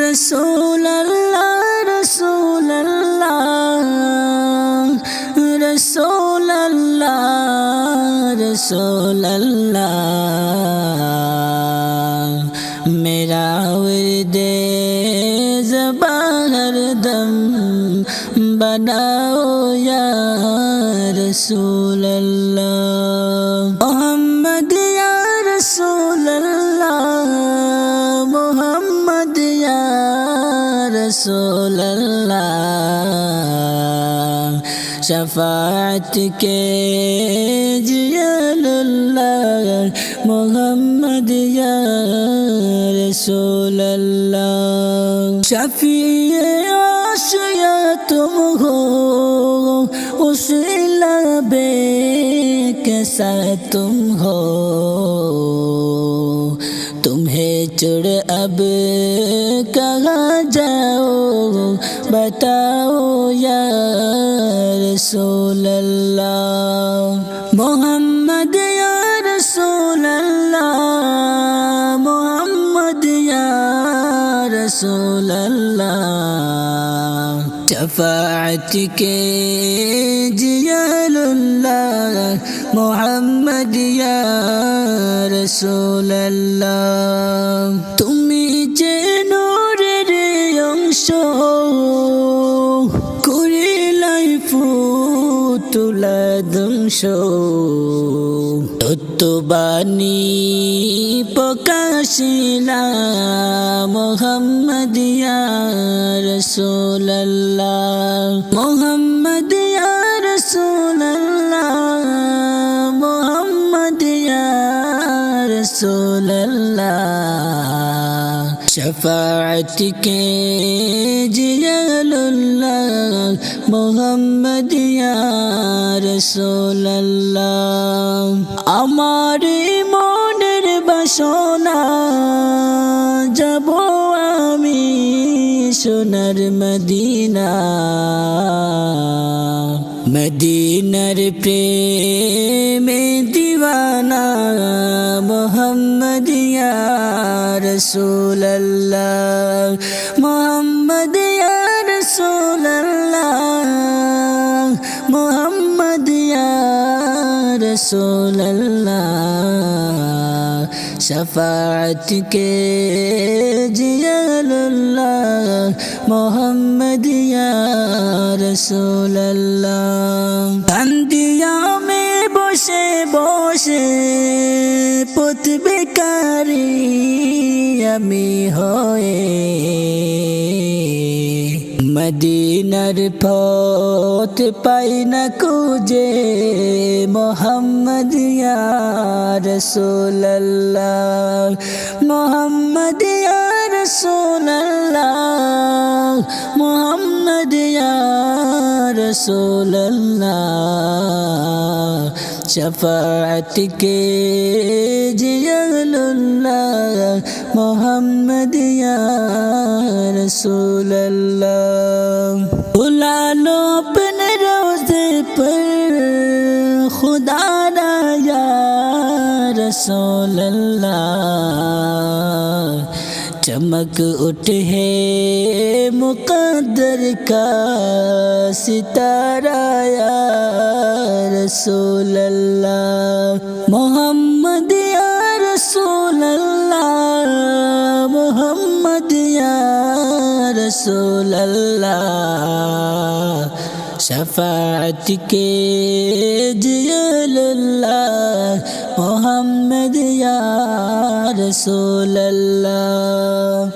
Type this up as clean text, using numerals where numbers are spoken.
رسول اللہ رسول اللہ رسول اللہ رسول اللہ میرا ورد زباں ہر دم بناؤ یا رسول اللہ محمد یا رسول اللہ محمد یا رسول اللہ شفاعت کے جیل اللہ محمد یا رسول اللہ شفیع عاشیا تم ہو اس لبے کے ساتھ تم ہو تمہیں چڑ اب کہاں جاؤ بتاؤ یا رسول اللہ محمد یا رسول اللہ محمد یا رسول اللہ شفاعت کے جیل اللہ محمد یا رسول اللہ تمہیں نور অংশ করিলাই ফুতুলা ধ্বংস তত্ত্ববাণী প্রকাশিলা মোহাম্মদ ইয়া রাসূলুল্লাহ মোহাম্মদ ইয়া রাসূলুল্লাহ মোহাম্মদ ইয়া রাসূলুল্লাহ شفاعت کے جیل اللہ محمد یا رسول اللہ আমার মনের বাসনা যাব আমি সোনার মদিনা মদিনার প্রেমে দিওয়ানা মোহাম্মদ ইয়া رسول اللہ محمد یا رسول اللہ محمد یا رسول اللہ شفاعت کے جیل اللہ محمد یا رسول اللہ بندیاں میں বসে বসে পথ বেকারি আমি হয়ে মদিনার পথ পাই না খুঁজে মোহাম্মদ ইয়া রাসূলুল্লাহ মোহাম্মদ ইয়া রাসূলুল্লাহ মোহাম্মদ ইয়া রাসূলুল্লাহ شفاعت کے جیل اللہ محمد یا رسول اللہ بلا لو اپنے روزے پر خدا را یا رسول اللہ چمک اٹھے مقدر کا ستارہ یا رسول اللہ محمد یا رسول اللہ محمد یا رسول اللہ شفاعت کے جیل اللہ محمد یا رسول اللہ